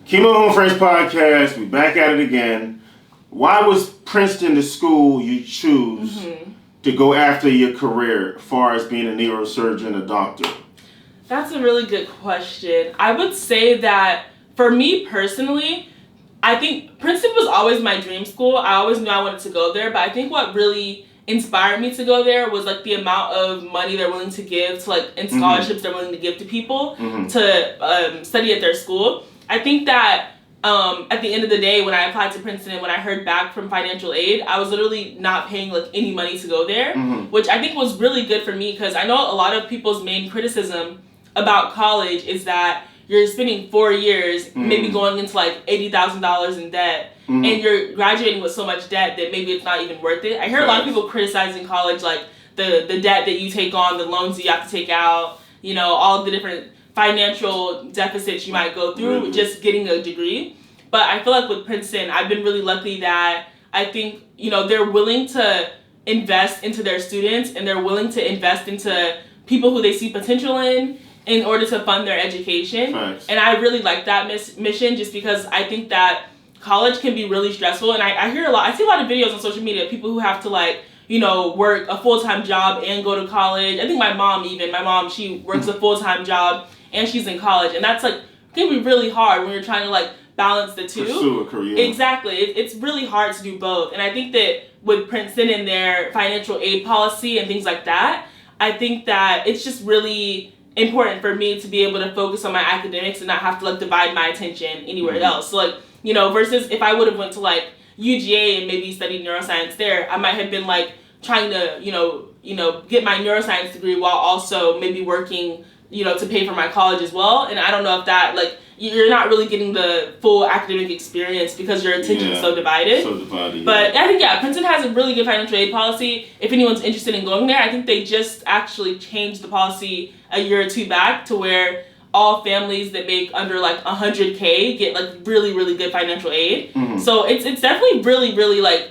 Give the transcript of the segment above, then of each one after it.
Keymo Homefriends podcast. We back at it again. Why was Princeton the school you choose to go after your career as far as being a neurosurgeon, a doctor? That's a really good question. I would say that for me personally, I think Princeton was always my dream school. I always knew I wanted to go there, but I think what really inspired me to go there was like the amount of money they're willing to give to like and scholarships they're willing to give to people to study at their school. I think that at the end of the day, when I applied to Princeton and when I heard back from financial aid, I was literally not paying like any money to go there, which I think was really good for me because I know a lot of people's main criticism about college is that you're spending 4 years maybe going into like $80,000 in debt and you're graduating with so much debt that maybe it's not even worth it. I hear a lot of people criticizing college, like the debt that you take on, the loans that you have to take out, you know, all the different financial deficits you might go through just getting a degree. But I feel like with Princeton, I've been really lucky that I think, you know, they're willing to invest into their students and they're willing to invest into people who they see potential in order to fund their education. Thanks. And I really like that mission just because I think that college can be really stressful. And I see a lot of videos on social media of people who have to like, you know, work a full-time job and go to college. I think my mom, she works a full-time job and she's in college. And that's like, can be really hard when you're trying to like balance the two. Pursue a career. Exactly. It's really hard to do both. And I think that with Princeton and their financial aid policy and things like that, I think that it's just really important for me to be able to focus on my academics and not have to like divide my attention anywhere else. So like, you know, versus if I would have went to like UGA and maybe studied neuroscience there, I might have been like trying to, you know, get my neuroscience degree while also maybe working, you know, to pay for my college as well. And I don't know if that, like, you're not really getting the full academic experience because your attention is so divided. But I think, Princeton has a really good financial aid policy. If anyone's interested in going there, I think they just actually changed the policy a year or two back to where all families that make under like $100K get like really, really good financial aid. So it's definitely really, really like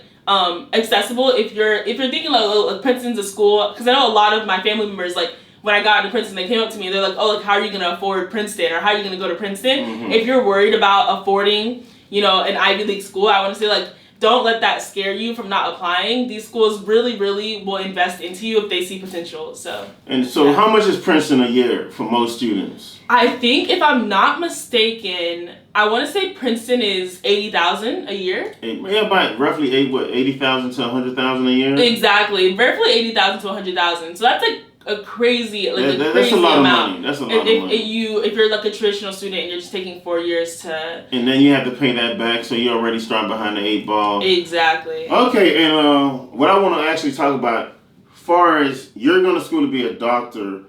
accessible if you're thinking like Princeton's a school, because I know a lot of my family members, like when I got into Princeton, they came up to me and they're like, oh, like, how are you going to afford Princeton, or how are you going to go to Princeton? If you're worried about affording, you know, an Ivy League school, I want to say, like, don't let that scare you from not applying. These schools really, really will invest into you if they see potential. So how much is Princeton a year for most students? I think, if I'm not mistaken, I want to say Princeton is $80,000 a year. Yeah, about roughly $80,000 to $100,000 a year. Exactly, roughly $80,000 to $100,000. So that's like a crazy, like that's a lot amount. of money. That's a lot of money. If you're like a traditional student and you're just taking 4 years to, and then you have to pay that back, so you already start behind the 8 ball. Exactly. Okay, and what I want to actually talk about, far as you're going to school to be a doctor,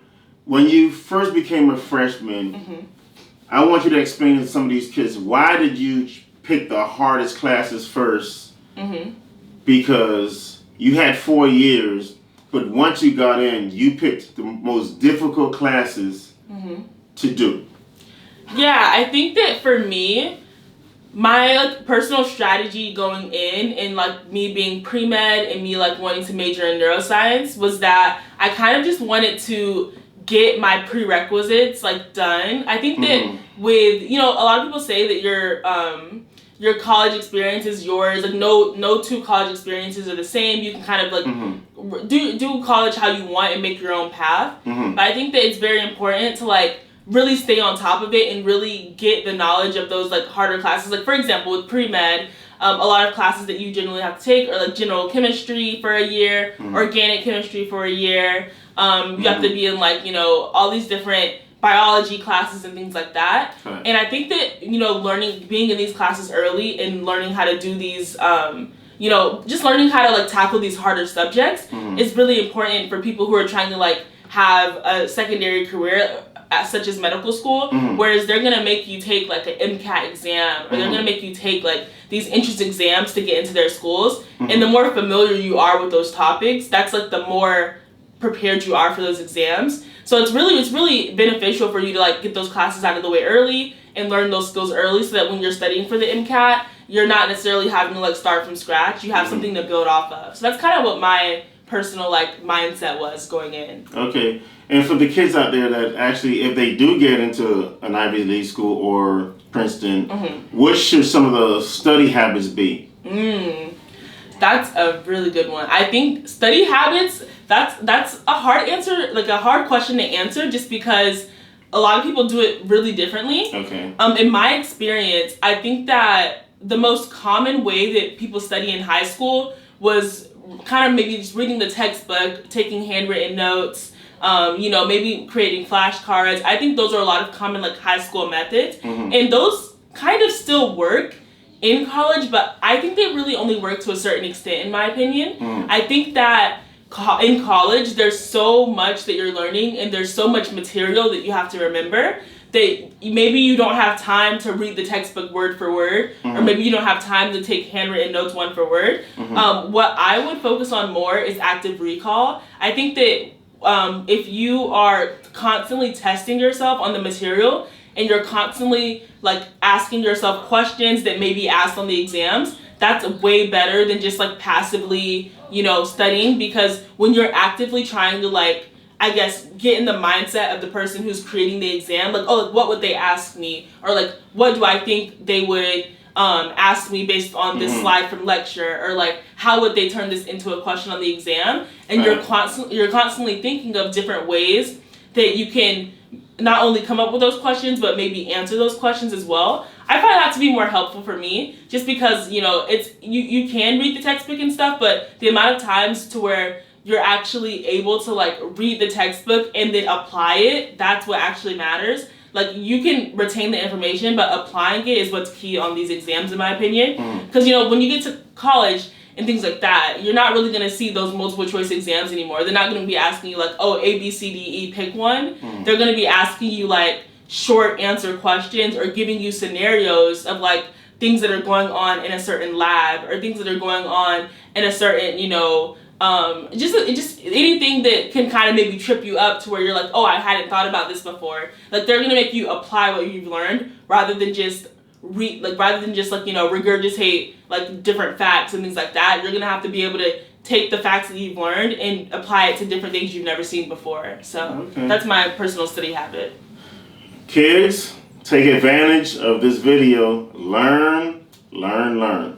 when you first became a freshman, I want you to explain to some of these kids, why did you pick the hardest classes first? Because you had 4 years. But once you got in, you picked the most difficult classes to do. Yeah, I think that for me, my like personal strategy going in and like me being pre-med and me like wanting to major in neuroscience was that I kind of just wanted to get my prerequisites like done. I think that with, you know, a lot of people say that your college experience is yours. Like no two college experiences are the same. You can kind of like do college how you want and make your own path. But I think that it's very important to like really stay on top of it and really get the knowledge of those like harder classes. Like for example, with pre-med, a lot of classes that you generally have to take are like general chemistry for a year, organic chemistry for a year. You have to be in like, you know, all these different biology classes and things like that. And I think that, you know, being in these classes early and learning how to do these, you know, just learning how to like tackle these harder subjects is really important for people who are trying to like have a secondary career such as medical school, whereas they're gonna make you take like an MCAT exam, or they're gonna make you take like these entrance exams to get into their schools. And the more familiar you are with those topics, that's like the more prepared you are for those exams. So it's really beneficial for you to like get those classes out of the way early and learn those skills early, so that when you're studying for the MCAT, you're not necessarily having to like start from scratch. You have something to build off of. So that's kind of what my personal like mindset was going in. Okay. And for the kids out there that actually, if they do get into an Ivy League school or Princeton, what should some of the study habits be? That's a really good one. I think study habits, that's a hard answer, like a hard question to answer, just because a lot of people do it really differently. Okay. In my experience, I think that the most common way that people study in high school was kind of maybe just reading the textbook, taking handwritten notes, maybe creating flashcards. I think those are a lot of common like high school methods, and those kind of still work in college, but I think they really only work to a certain extent, in my opinion. I think that in college, there's so much that you're learning, and there's so much material that you have to remember that maybe you don't have time to read the textbook word for word, or maybe you don't have time to take handwritten notes one for word. What I would focus on more is active recall. I think that if you are constantly testing yourself on the material, and you're constantly like asking yourself questions that may be asked on the exams, that's way better than just like passively, studying, because when you're actively trying to like, I guess, get in the mindset of the person who's creating the exam, like, oh, what would they ask me? Or like, what do I think they would ask me based on this slide from lecture? Or like, how would they turn this into a question on the exam? And you're constantly thinking of different ways that you can not only come up with those questions, but maybe answer those questions as well. I find that to be more helpful for me, just because, it's you can read the textbook and stuff, but the amount of times to where you're actually able to like read the textbook and then apply it, that's what actually matters. Like, you can retain the information, but applying it is what's key on these exams, in my opinion. Because, when you get to college and things like that, you're not really going to see those multiple choice exams anymore. They're not going to be asking you like, oh, A, B, C, D, E, pick one. They're going to be asking you like short answer questions, or giving you scenarios of like things that are going on in a certain lab, or things that are going on in a certain, just anything that can kind of maybe trip you up to where you're like, oh, I hadn't thought about this before. Like, they're going to make you apply what you've learned rather than just regurgitate like different facts and things like that. You're gonna have to be able to take the facts that you've learned and apply it to different things you've never seen before. So that's my personal study habit. Kids, take advantage of this video. Learn, learn, learn.